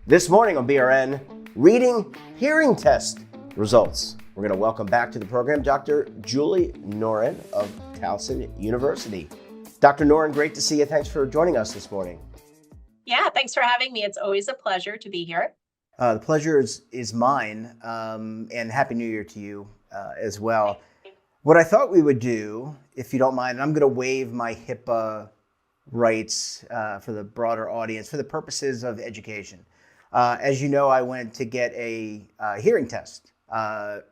This morning on BRN, reading hearing test results. We're going to welcome back to the program Dr. Julie Norin of Towson University. Dr. Norin, great to see you. Thanks for joining us this morning. Yeah, thanks for having me. It's always a pleasure to be here. The pleasure is mine, and Happy New Year to you as well. What I thought we would do, if you don't mind, I'm going to waive my HIPAA rights for the broader audience for the purposes of education. As you know, I went to get a hearing test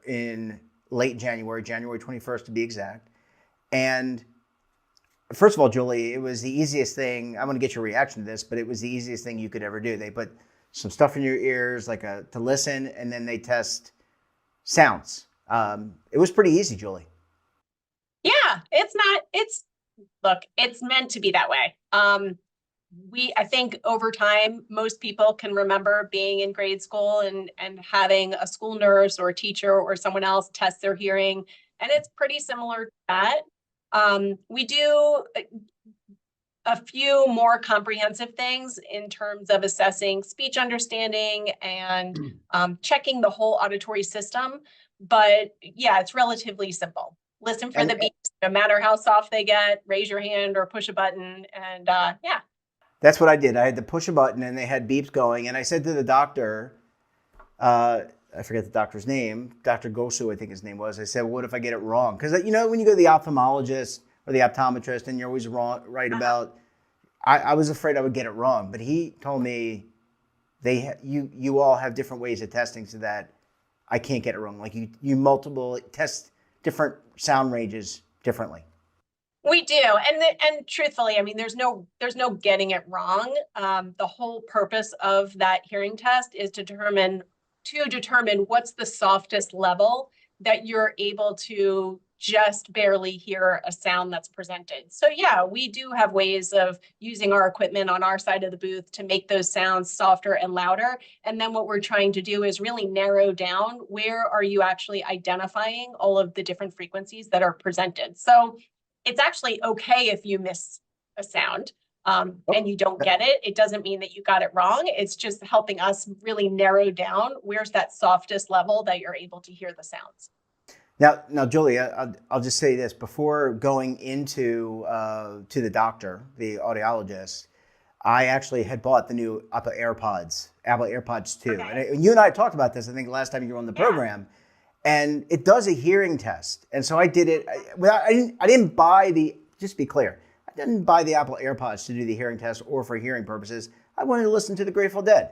in late January 21st to be exact. And first of all, Julie, it was the easiest thing. I'm going to get your reaction to this, but it was the easiest thing you could ever do. They put some stuff in your ears to listen, and then they test sounds. It was pretty easy, Julie. Yeah, it's meant to be that way. I think over time, most people can remember being in grade school and having a school nurse or a teacher or someone else test their hearing. And it's pretty similar to that. We do a few more comprehensive things in terms of assessing speech understanding and checking the whole auditory system. But yeah, it's relatively simple. Listen for the beeps, no matter how soft they get, raise your hand or push a button. And yeah. That's what I did. I had to push a button and they had beeps going. And I said to the doctor, I forget the doctor's name, Dr. Gosu, I think his name was. I said, what if I get it wrong? Because, when you go to the ophthalmologist or the optometrist and you're always right about, I was afraid I would get it wrong. But he told me you all have different ways of testing so that I can't get it wrong. Like you multiple test different sound ranges differently. We do. And truthfully, there's no getting it wrong. The whole purpose of that hearing test is to determine what's the softest level that you're able to just barely hear a sound that's presented. So yeah, we do have ways of using our equipment on our side of the booth to make those sounds softer and louder. And then what we're trying to do is really narrow down where are you actually identifying all of the different frequencies that are presented. So it's actually okay if you miss a sound and you don't get it. It doesn't mean that you got it wrong. It's just helping us really narrow down where's that softest level that you're able to hear the sounds. Now, Julie, I'll just say this. Before going into to the doctor, the audiologist, I actually had bought the new Apple AirPods 2. Okay. And you and I talked about this, I think, last time you were on the program. And it does a hearing test. And so I did it. I didn't buy just to be clear, I didn't buy the Apple AirPods to do the hearing test or for hearing purposes. I wanted to listen to the Grateful Dead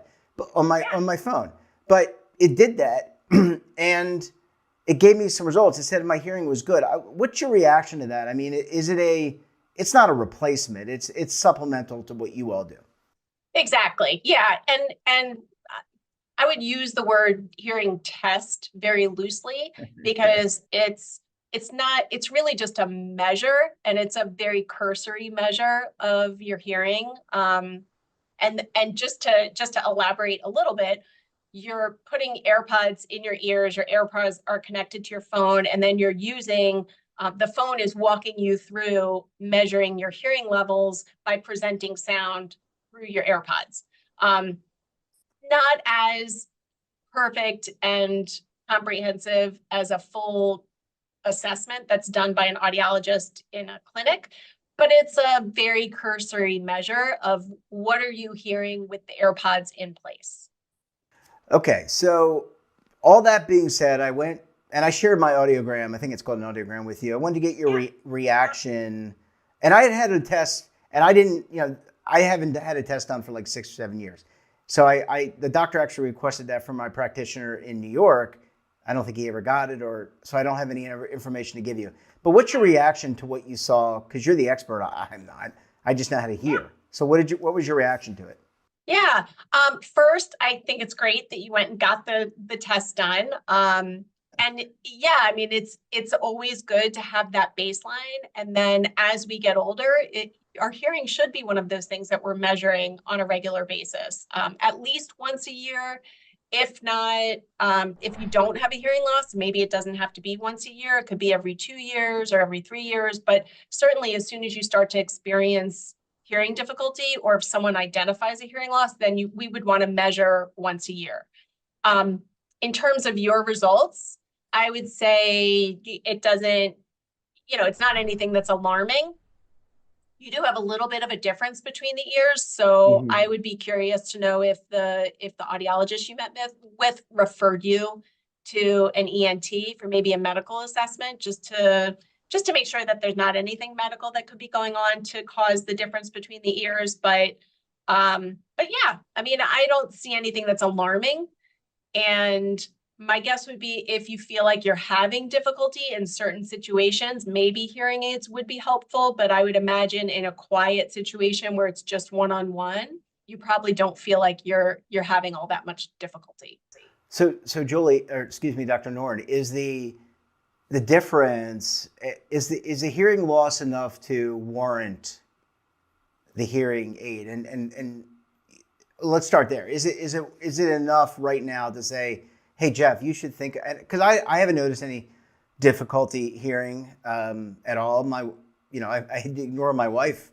on my phone. But it did that. And it gave me some results. It said my hearing was good. What's your reaction to that? It's not a replacement. It's supplemental to what you all do. Exactly. Yeah. And I would use the word hearing test very loosely because it's really just a measure, and it's a very cursory measure of your hearing. And just to elaborate a little bit, you're putting AirPods in your ears, your AirPods are connected to your phone, and then you're using, the phone is walking you through measuring your hearing levels by presenting sound through your AirPods. Not as perfect and comprehensive as a full assessment that's done by an audiologist in a clinic, but it's a very cursory measure of what are you hearing with the AirPods in place. Okay, so all that being said, I went and I shared my audiogram. I think it's called an audiogram with you. I wanted to get your reaction. And I had a test, and I haven't had a test done for like 6 or 7 years. So the doctor actually requested that from my practitioner in New York. I don't think he ever got it, so I don't have any information to give you. But what's your reaction to what you saw? Because you're the expert. I'm not. I just know how to hear. So what was your reaction to it? Yeah. First, I think it's great that you went and got the test done. And yeah, it's always good to have that baseline. And then as we get older, our hearing should be one of those things that we're measuring on a regular basis, at least once a year. If not, if you don't have a hearing loss, maybe it doesn't have to be once a year. It could be every 2 years or every 3 years. But certainly as soon as you start to experience hearing difficulty, or if someone identifies a hearing loss, then we would want to measure once a year. In terms of your results, I would say it doesn't, it's not anything that's alarming. You do have a little bit of a difference between the ears, so I would be curious to know if the audiologist you met with referred you to an ENT for maybe a medical assessment, just to make sure that there's not anything medical that could be going on to cause the difference between the ears. But yeah, I mean, I don't see anything that's alarming. And my guess would be if you feel like you're having difficulty in certain situations, maybe hearing aids would be helpful. But I would imagine in a quiet situation where it's just one-on-one, you probably don't feel like you're having all that much difficulty. So Julie, or excuse me, Dr. Norin, is the difference, is the hearing loss enough to warrant the hearing aid? And let's start there. Is it enough right now to say, hey, Jeff, you should think, because I haven't noticed any difficulty hearing at all. I ignore my wife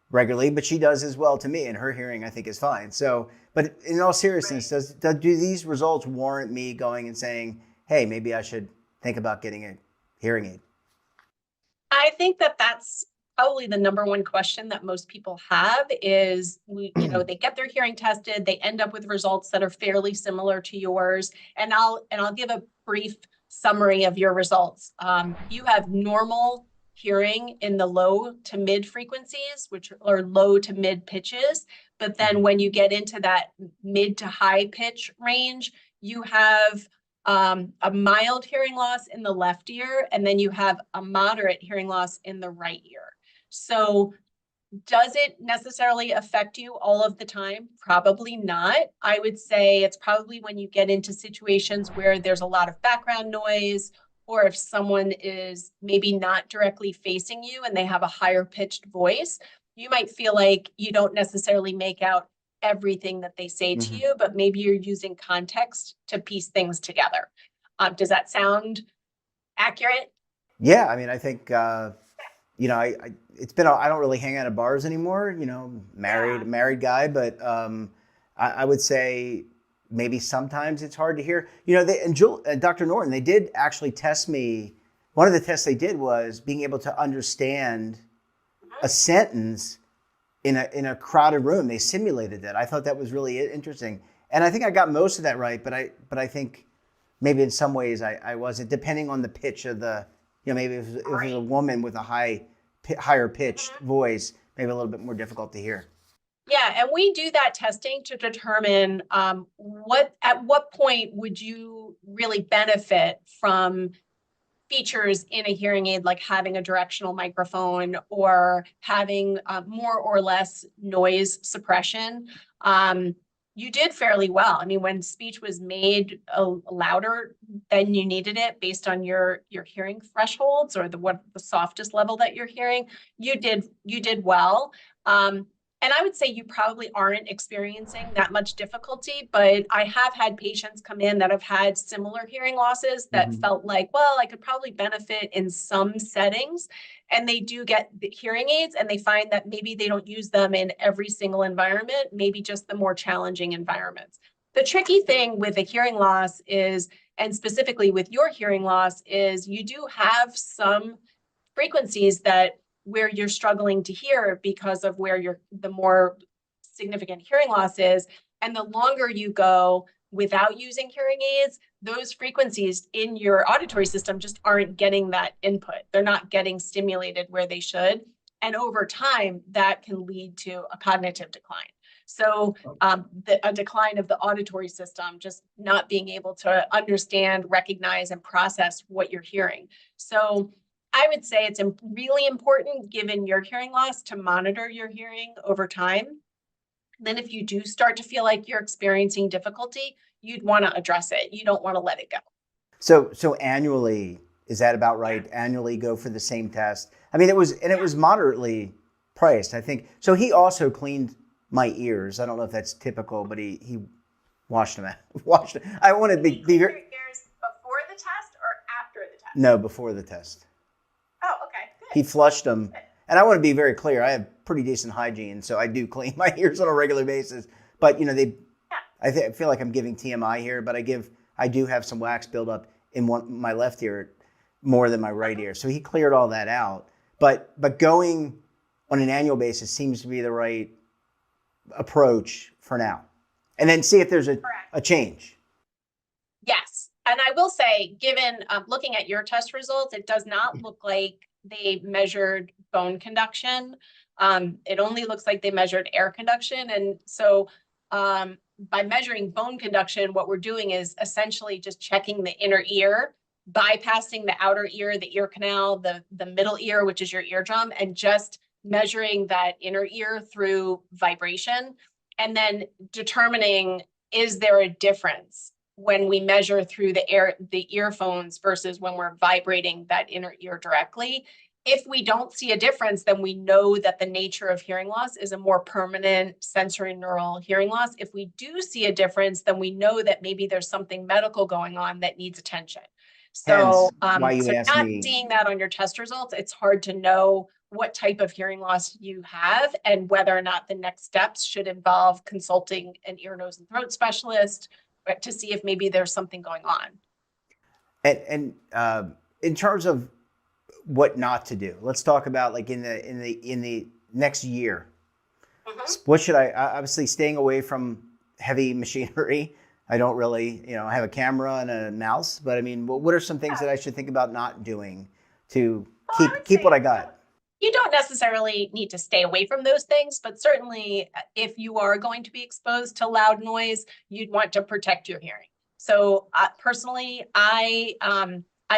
regularly, but she does as well to me, and her hearing, I think, is fine. So, but in all seriousness, do these results warrant me going and saying, hey, maybe I should think about getting a hearing aid? I think that's probably the number one question that most people have is, they get their hearing tested, they end up with results that are fairly similar to yours. And I'll give a brief summary of your results. You have normal hearing in the low to mid frequencies, which are low to mid pitches. But then when you get into that mid to high pitch range, you have a mild hearing loss in the left ear, and then you have a moderate hearing loss in the right ear. So does it necessarily affect you all of the time? Probably not. I would say it's probably when you get into situations where there's a lot of background noise, or if someone is maybe not directly facing you and they have a higher pitched voice, you might feel like you don't necessarily make out everything that they say to you, but maybe you're using context to piece things together. Does that sound accurate? Yeah, I mean, I think it's been I don't really hang out at bars anymore. Married guy, but I would say maybe sometimes it's hard to hear. Dr. Norton, they did actually test me. One of the tests they did was being able to understand a sentence in a crowded room. They simulated that. I thought that was really interesting, and I think I got most of that right. But I think maybe in some ways I wasn't, depending on the pitch of the. Maybe if it was a woman with a higher pitched voice, maybe a little bit more difficult to hear. Yeah, and we do that testing to determine at what point would you really benefit from features in a hearing aid, like having a directional microphone or having more or less noise suppression. You did fairly well. I mean, when speech was made louder than you needed it based on your hearing thresholds or the softest level that you're hearing, you did well. And I would say you probably aren't experiencing that much difficulty, but I have had patients come in that have had similar hearing losses that felt like, well, I could probably benefit in some settings. And they do get the hearing aids, and they find that maybe they don't use them in every single environment, maybe just the more challenging environments. The tricky thing with a hearing loss is, and specifically with your hearing loss, is you do have some frequencies where you're struggling to hear because of where the more significant hearing loss is. And the longer you go without using hearing aids, those frequencies in your auditory system just aren't getting that input. They're not getting stimulated where they should. And over time, that can lead to a cognitive decline. So a decline of the auditory system, just not being able to understand, recognize, and process what you're hearing. So I would say it's really important, given your hearing loss, to monitor your hearing over time. Then if you do start to feel like you're experiencing difficulty, you'd want to address it. You don't want to let it go. So annually, is that about right? Annually go for the same test? I mean, it was moderately priced, I think. So he also cleaned my ears. I don't know if that's typical, but he washed them out. I want to be your ears before the test or after the test? No, before the test. Oh, okay. Good. He flushed them, And I want to be very clear. I have pretty decent hygiene, so I do clean my ears on a regular basis. But I feel like I'm giving TMI here, but I do have some wax buildup in my left ear more than my right ear. So he cleared all that out. But going on an annual basis seems to be the right approach for now. And then see if there's a change. Yes. And I will say, given looking at your test results, it does not look like they measured bone conduction. It only looks like they measured air conduction. And so by measuring bone conduction, what we're doing is essentially just checking the inner ear, bypassing the outer ear, the ear canal, the middle ear, which is your eardrum, and just measuring that inner ear through vibration, and then determining, is there a difference when we measure through the earphones versus when we're vibrating that inner ear directly. If we don't see a difference, then we know that the nature of hearing loss is a more permanent sensory neural hearing loss. If we do see a difference, then we know that maybe there's something medical going on that needs attention. So, Why you so asked not me. seeing that on your test results, it's hard to know what type of hearing loss you have and whether or not the next steps should involve consulting an ear, nose, and throat specialist to see if maybe there's something going on. And in terms of what not to do, let's talk about like in the next year. What should obviously staying away from heavy machinery. I don't really, I have a camera and a mouse, but I mean, what are some things that I should think about not doing to keep what I got? You don't necessarily need to stay away from those things, but certainly if you are going to be exposed to loud noise, you'd want to protect your hearing. So personally, I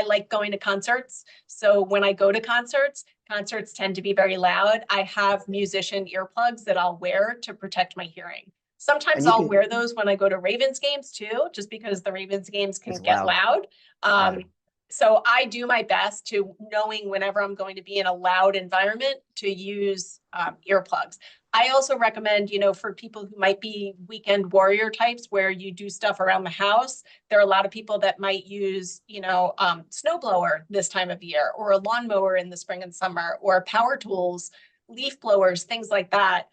like going to concerts. So when I go to concerts tend to be very loud. I have musician earplugs that I'll wear to protect my hearing. Sometimes I'll wear those when I go to Ravens games too, just because the Ravens games can get loud. So I do my best to, knowing whenever I'm going to be in a loud environment, to use earplugs. I also recommend, for people who might be weekend warrior types where you do stuff around the house, there are a lot of people that might use, snowblower this time of year, or a lawnmower in the spring and summer, or power tools, leaf blowers, things like that.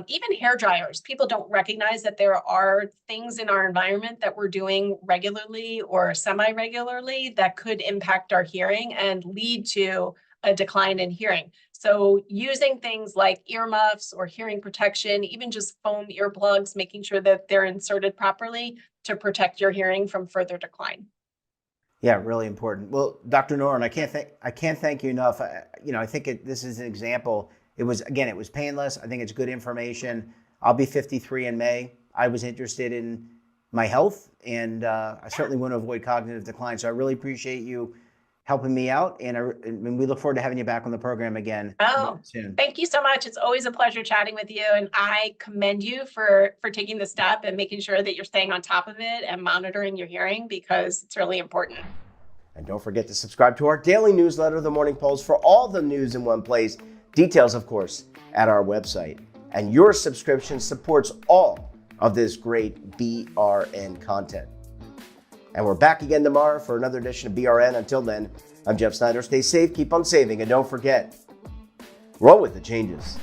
Even hair dryers. People don't recognize that there are things in our environment that we're doing regularly or semi-regularly that could impact our hearing and lead to a decline in hearing. So using things like earmuffs or hearing protection, even just foam earplugs, making sure that they're inserted properly to protect your hearing from further decline. Yeah, really important. Well, Dr. Norin, I can't thank you enough. I think this is an example. It was painless. I think it's good information. I'll be 53 in May. I was interested in my health, and I certainly want to avoid cognitive decline. So I really appreciate you helping me out, and we look forward to having you back on the program again soon. Thank you so much. It's always a pleasure chatting with you, and I commend you for taking the step and making sure that you're staying on top of it and monitoring your hearing, because it's really important. And don't forget to subscribe to our daily newsletter, The Morning Pulse, for all the news in one place. Details, of course, at our website. And your subscription supports all of this great BRN content. And we're back again tomorrow for another edition of BRN. Until then, I'm Jeff Snyder. Stay safe, keep on saving, and don't forget, roll with the changes.